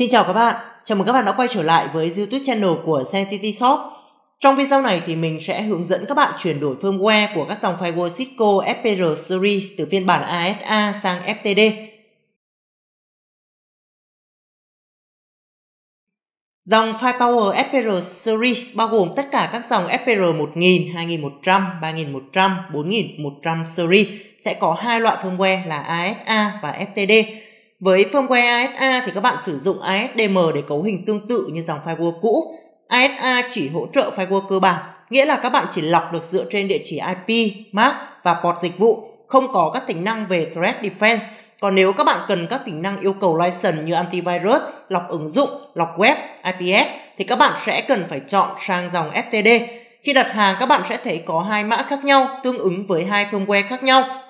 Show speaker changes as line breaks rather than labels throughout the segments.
Xin chào các bạn, chào mừng các bạn đã quay trở lại với YouTube channel của Sanctity Shop. Trong video này thì mình sẽ hướng dẫn các bạn chuyển đổi firmware của các dòng firewall Cisco FPR Series từ phiên bản ASA sang FTD. Dòng Firepower FPR Series bao gồm tất cả các dòng FPR 1000, 2100, 3100, 4100 Series sẽ có hai loại firmware là ASA và FTD. Với firmware ASA thì các bạn sử dụng ASDM để cấu hình tương tự như dòng firewall cũ. ASA chỉ hỗ trợ firewall cơ bản, nghĩa là các bạn chỉ lọc được dựa trên địa chỉ IP, MAC và port dịch vụ, không có các tính năng về Threat Defense. Còn nếu các bạn cần các tính năng yêu cầu license như antivirus, lọc ứng dụng, lọc web, IPS thì các bạn sẽ cần phải chọn sang dòng FTD. Khi đặt hàng các bạn sẽ thấy có hai mã khác nhau tương ứng với hai firmware khác nhau.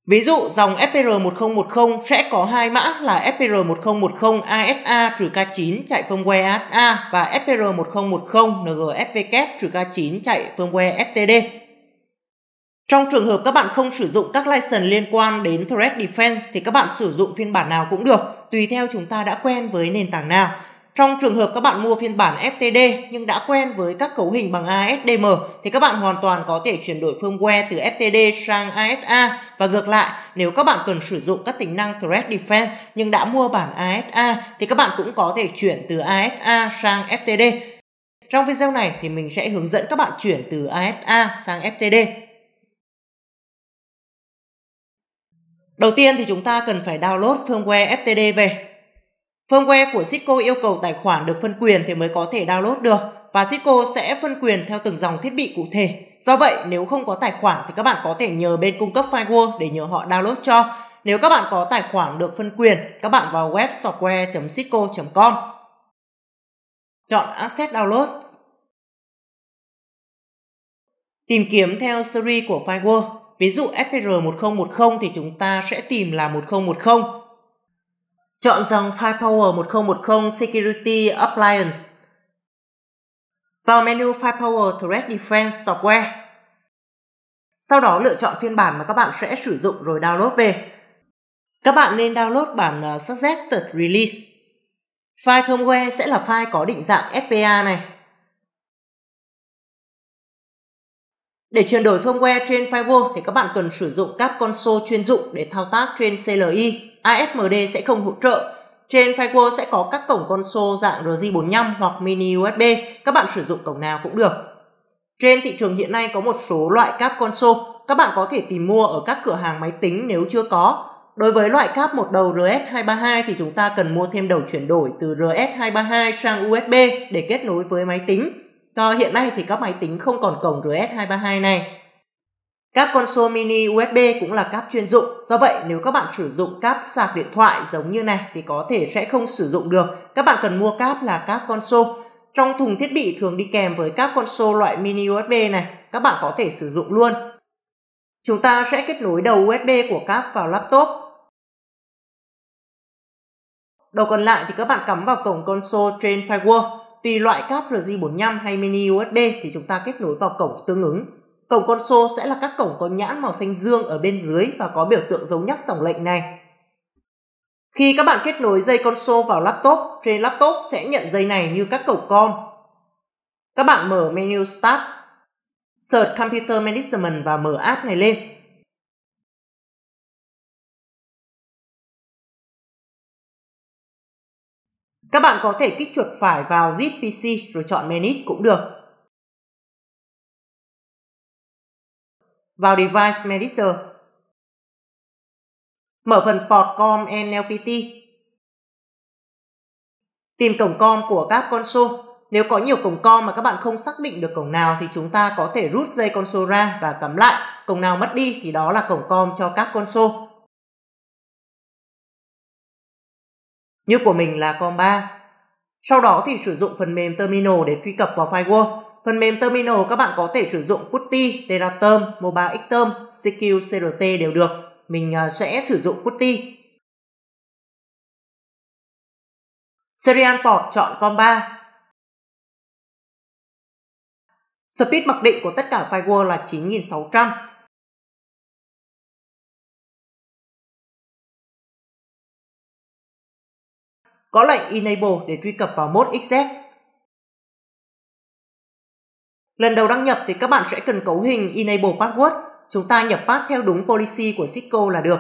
Ví dụ dòng FPR 1010 sẽ có hai mã là FPR 1010 ASA-K9 chạy firmware ASA và FPR 1010 NGFW-K9 chạy firmware FTD. Trong trường hợp các bạn không sử dụng các license liên quan đến Threat Defense thì các bạn sử dụng phiên bản nào cũng được, tùy theo chúng ta đã quen với nền tảng nào. Trong trường hợp các bạn mua phiên bản FTD nhưng đã quen với các cấu hình bằng ASDM thì các bạn hoàn toàn có thể chuyển đổi firmware từ FTD sang ASA, và ngược lại, nếu các bạn cần sử dụng các tính năng Threat Defense nhưng đã mua bản ASA thì các bạn cũng có thể chuyển từ ASA sang FTD. Trong video này thì mình sẽ hướng dẫn các bạn chuyển từ ASA sang FTD. Đầu tiên thì chúng ta cần phải download firmware FTD về. Firmware của Cisco yêu cầu tài khoản được phân quyền thì mới có thể download được, và Cisco sẽ phân quyền theo từng dòng thiết bị cụ thể. Do vậy, nếu không có tài khoản thì các bạn có thể nhờ bên cung cấp firewall để nhờ họ download cho. Nếu các bạn có tài khoản được phân quyền, các bạn vào web software.cisco.com. Chọn Access Download. Tìm kiếm theo series của firewall. Ví dụ FPR 1010 thì chúng ta sẽ tìm là 1010. Chọn dòng Firepower 1010 Security Appliance. Vào menu Firepower Threat Defense Software. Sau đó lựa chọn phiên bản mà các bạn sẽ sử dụng rồi download về. Các bạn nên download bản Suggested Release. File firmware sẽ là file có định dạng FPA này. Để chuyển đổi firmware trên firewall thì các bạn cần sử dụng các console chuyên dụng để thao tác trên CLI. ASMD sẽ không hỗ trợ. Trên firewall sẽ có các cổng console dạng RJ45 hoặc mini USB, các bạn sử dụng cổng nào cũng được. Trên thị trường hiện nay có một số loại cáp console, các bạn có thể tìm mua ở các cửa hàng máy tính nếu chưa có. Đối với loại cáp một đầu RS232 thì chúng ta cần mua thêm đầu chuyển đổi từ RS232 sang USB để kết nối với máy tính. Do hiện nay thì các máy tính không còn cổng RS232 này. Cáp console mini USB cũng là cáp chuyên dụng, do vậy nếu các bạn sử dụng cáp sạc điện thoại giống như này thì có thể sẽ không sử dụng được. Các bạn cần mua cáp là cáp console. Trong thùng thiết bị thường đi kèm với cáp console loại mini USB này, các bạn có thể sử dụng luôn. Chúng ta sẽ kết nối đầu USB của cáp vào laptop. Đầu còn lại thì các bạn cắm vào cổng console trên firewall. Tùy loại cáp RJ45 hay mini USB thì chúng ta kết nối vào cổng tương ứng. Cổng console sẽ là các cổng có nhãn màu xanh dương ở bên dưới và có biểu tượng dấu nhắc dòng lệnh này. Khi các bạn kết nối dây console vào laptop, trên laptop sẽ nhận dây này như các cổng com. Các bạn mở menu Start, Search Computer Management và mở app này lên. Các bạn có thể kích chuột phải vào Zip PC rồi chọn Manage cũng được. Vào Device Manager. Mở phần Port Com NLPT. Tìm cổng com của các console. Nếu có nhiều cổng com mà các bạn không xác định được cổng nào thì chúng ta có thể rút dây console ra và cắm lại. Cổng nào mất đi thì đó là cổng com cho các console. Như của mình là com 3. Sau đó thì sử dụng phần mềm Terminal để truy cập vào firewall. Phần mềm Terminal các bạn có thể sử dụng Putty, Teraterm, Mobile Xterm, Secure CRT đều được. Mình sẽ sử dụng Putty. Serial port chọn com 3. Speed mặc định của tất cả firewall là 9600. có lệnh Enable để truy cập vào mode exec. Lần đầu đăng nhập thì các bạn sẽ cần cấu hình Enable Password. Chúng ta nhập path theo đúng policy của Cisco là được.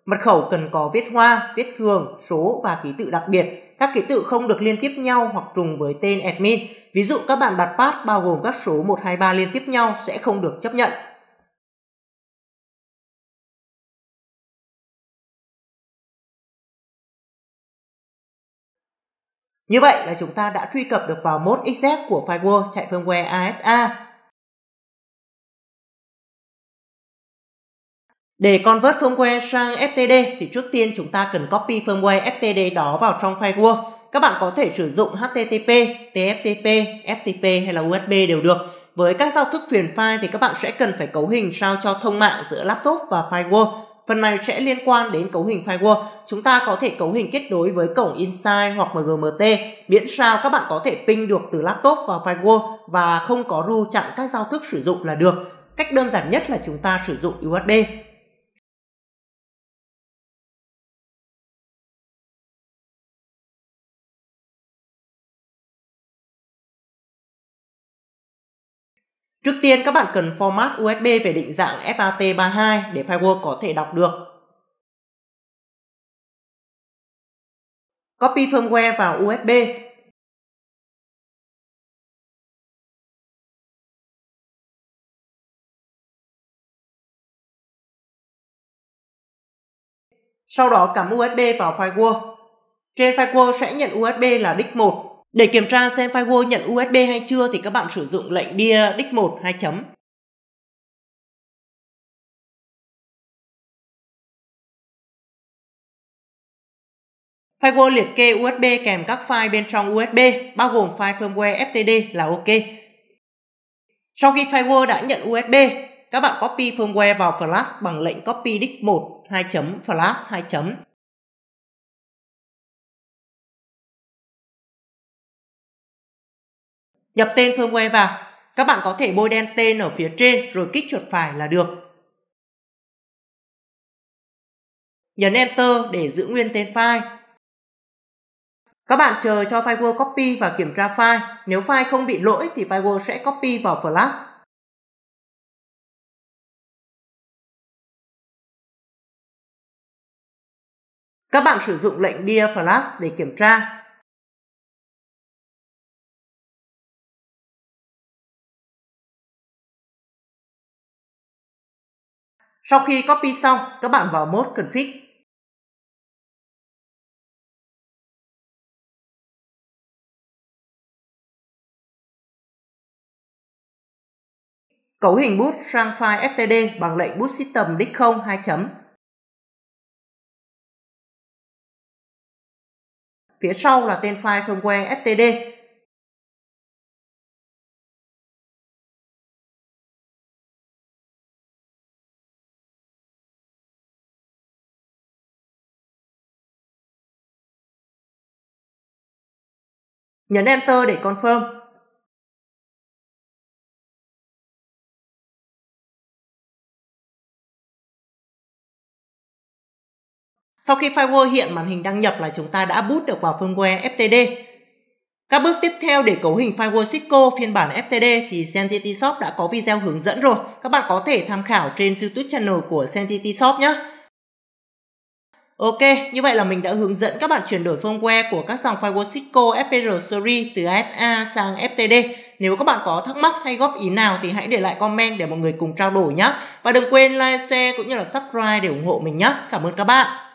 Mật khẩu cần có viết hoa, viết thường, số và ký tự đặc biệt. Các ký tự không được liên tiếp nhau hoặc trùng với tên admin. Ví dụ các bạn đặt path bao gồm các số 1, 2, 3 liên tiếp nhau sẽ không được chấp nhận. Như vậy là chúng ta đã truy cập được vào mode exec của firewall chạy firmware ASA. Để convert firmware sang FTD thì trước tiên chúng ta cần copy firmware FTD đó vào trong firewall. Các bạn có thể sử dụng HTTP, TFTP, FTP hay là USB đều được. Với các giao thức truyền file thì các bạn sẽ cần phải cấu hình sao cho thông mạng giữa laptop và firewall. Phần này sẽ liên quan đến cấu hình firewall. Chúng ta có thể cấu hình kết nối với cổng Insight hoặc MGMT, miễn sao các bạn có thể ping được từ laptop vào firewall và không có rule chặn các giao thức sử dụng là được. Cách đơn giản nhất là chúng ta sử dụng USB. Trước tiên các bạn cần format USB về định dạng FAT32 để firewall có thể đọc được. Copy firmware vào USB. Sau đó cắm USB vào firewall. Trên firewall sẽ nhận USB là disk 1. Để kiểm tra xem firewall nhận USB hay chưa thì các bạn sử dụng lệnh dir disk 1 2 chấm. Firewall liệt kê USB kèm các file bên trong USB, bao gồm file firmware FTD là OK. Sau khi firewall đã nhận USB, các bạn copy firmware vào flash bằng lệnh copy disk 1 2 chấm flash 2 chấm. Nhập tên firmware vào. Các bạn có thể bôi đen tên ở phía trên rồi kích chuột phải là được. Nhấn Enter để giữ nguyên tên file. Các bạn chờ cho firewall copy và kiểm tra file. Nếu file không bị lỗi thì firewall sẽ copy vào flash. Các bạn sử dụng lệnh dir flash để kiểm tra. Sau khi copy xong, các bạn vào mode config. Cấu hình boot sang file FTD bằng lệnh boot system disk 0 2 chấm. Phía sau là tên file firmware FTD. Nhấn Enter để confirm. Sau khi firewall hiện màn hình đăng nhập là chúng ta đã boot được vào firmware FTD. Các bước tiếp theo để cấu hình firewall Cisco phiên bản FTD thì Sanctity Shop đã có video hướng dẫn rồi. Các bạn có thể tham khảo trên YouTube channel của Sanctity Shop nhé. Ok, như vậy là mình đã hướng dẫn các bạn chuyển đổi firmware của các dòng firewall Cisco FPR Series từ ASA sang FTD. Nếu các bạn có thắc mắc hay góp ý nào thì hãy để lại comment để mọi người cùng trao đổi nhé. Và đừng quên like, share cũng như là subscribe để ủng hộ mình nhé. Cảm ơn các bạn.